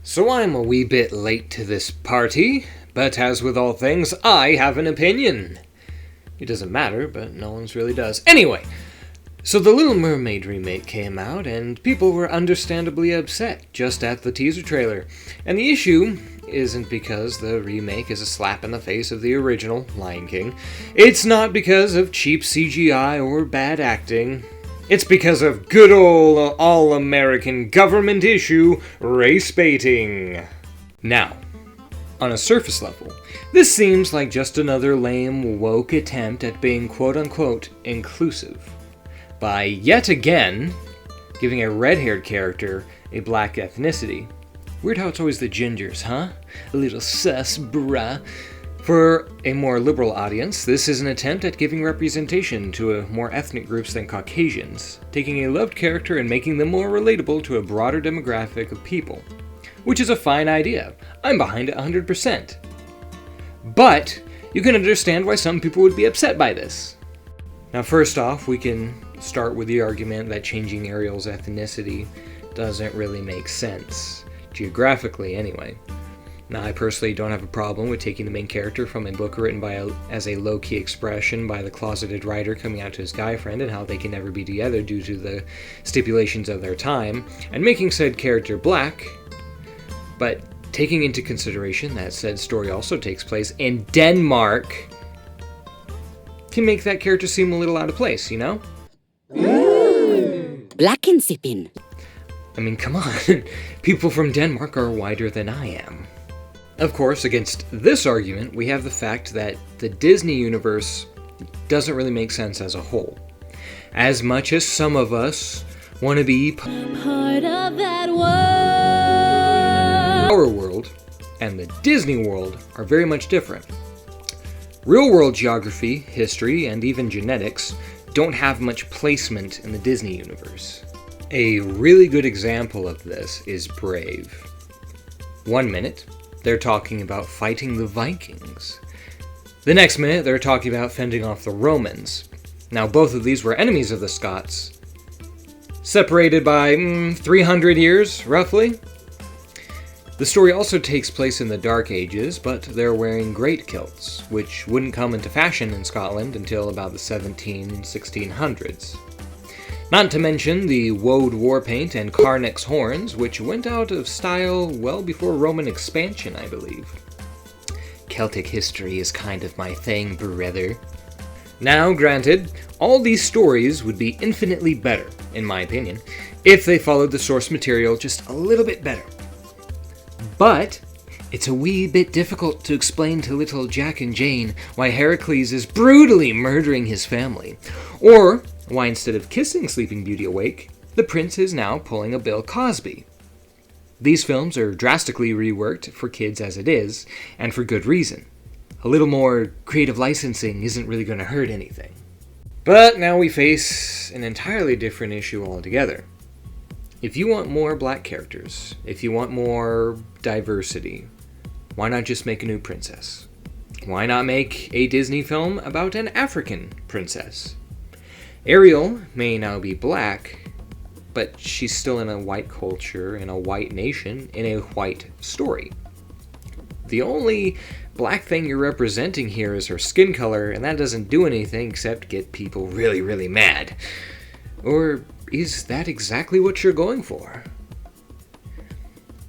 So I'm a wee bit late to this party, but as with all things, I have an opinion. It doesn't matter, but no one's really does. Anyway, so the Little Mermaid remake came out, and people were understandably upset just at the teaser trailer. And the issue isn't because the remake is a slap in the face of the original Lion King. It's not because of cheap CGI or bad acting. It's because of good old all-American government issue, race baiting. Now, on a surface level, this seems like just another lame, woke attempt at being quote-unquote inclusive, by yet again giving a red-haired character a black ethnicity. Weird how it's always the gingers, huh? A little sus, bruh. For a more liberal audience, this is an attempt at giving representation to more ethnic groups than Caucasians, taking a loved character and making them more relatable to a broader demographic of people. Which is a fine idea. I'm behind it 100%. But you can understand why some people would be upset by this. Now first off, we can start with the argument that changing Ariel's ethnicity doesn't really make sense. Geographically, anyway. Now, I personally don't have a problem with taking the main character from a book written as a low-key expression by the closeted writer coming out to his guy friend and how they can never be together due to the stipulations of their time, and making said character black, but taking into consideration that said story also takes place in Denmark, can make that character seem a little out of place, you know? Black and sippin'. I mean, come on. People from Denmark are whiter than I am. Of course, against this argument, we have the fact that the Disney universe doesn't really make sense as a whole. As much as some of us want to be part of that world, our world and the Disney world are very much different. Real-world geography, history, and even genetics don't have much placement in the Disney universe. A really good example of this is Brave. 1 minute, they're talking about fighting the Vikings. The next minute, they're talking about fending off the Romans. Now, both of these were enemies of the Scots, separated by 300 years, roughly. The story also takes place in the Dark Ages, but they're wearing great kilts, which wouldn't come into fashion in Scotland until about the 1600s. Not to mention the woad war paint and Carnax horns, which went out of style well before Roman expansion, I believe. Celtic history is kind of my thing, brother. Now, granted, all these stories would be infinitely better, in my opinion, if they followed the source material just a little bit better. But it's a wee bit difficult to explain to little Jack and Jane why Heracles is brutally murdering his family, or why instead of kissing Sleeping Beauty awake, the prince is now pulling a Bill Cosby. These films are drastically reworked for kids as it is, and for good reason. A little more creative licensing isn't really going to hurt anything. But now we face an entirely different issue altogether. If you want more black characters, if you want more diversity, why not just make a new princess? Why not make a Disney film about an African princess? Ariel may now be black, but she's still in a white culture, in a white nation, in a white story. The only black thing you're representing here is her skin color, and that doesn't do anything except get people really, really mad. Or is that exactly what you're going for?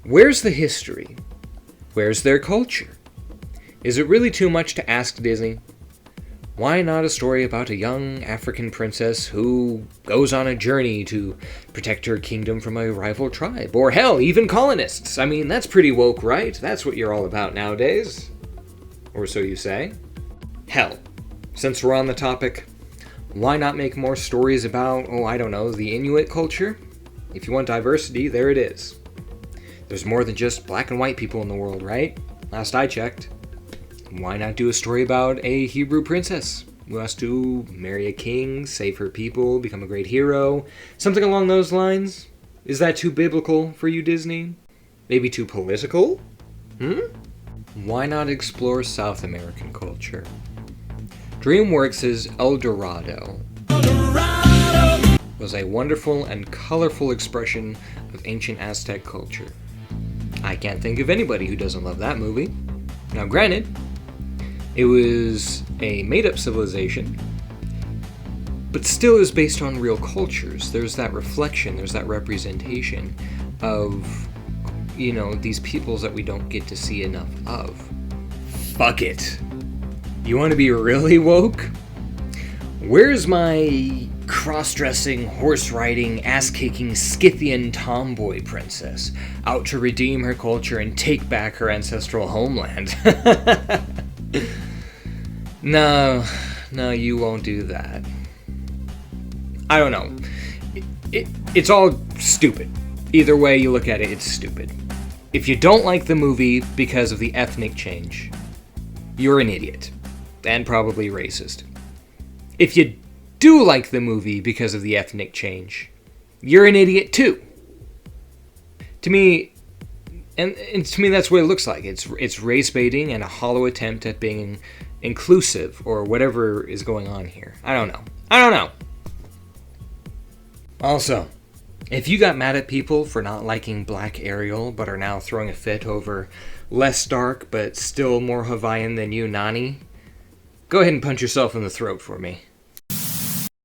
Where's the history? Where's their culture? Is it really too much to ask Disney? Why not a story about a young African princess who goes on a journey to protect her kingdom from a rival tribe? Or hell, even colonists. I mean, that's pretty woke, right? That's what you're all about nowadays. Or so you say. Hell, since we're on the topic, why not make more stories about, the Inuit culture? If you want diversity, there it is. There's more than just black and white people in the world, right? Last I checked. Why not do a story about a Hebrew princess who has to marry a king, save her people, become a great hero? Something along those lines? Is that too biblical for you, Disney? Maybe too political? Why not explore South American culture? DreamWorks' El Dorado was a wonderful and colorful expression of ancient Aztec culture. I can't think of anybody who doesn't love that movie. Now, granted, it was a made-up civilization, but still is based on real cultures. There's that reflection, there's that representation of, these peoples that we don't get to see enough of. Fuck it. You want to be really woke? Where's my cross-dressing, horse-riding, ass-kicking Scythian tomboy princess out to redeem her culture and take back her ancestral homeland? No, you won't do that. I don't know. It's all stupid. Either way you look at it, it's stupid. If you don't like the movie because of the ethnic change, you're an idiot. And probably racist. If you do like the movie because of the ethnic change, you're an idiot too. To me, and to me that's what it looks like. It's race baiting and a hollow attempt at being inclusive or whatever is going on here. I don't know. Also, if you got mad at people for not liking Black Ariel but are now throwing a fit over less dark but still more Hawaiian than you, Nani, go ahead and punch yourself in the throat for me.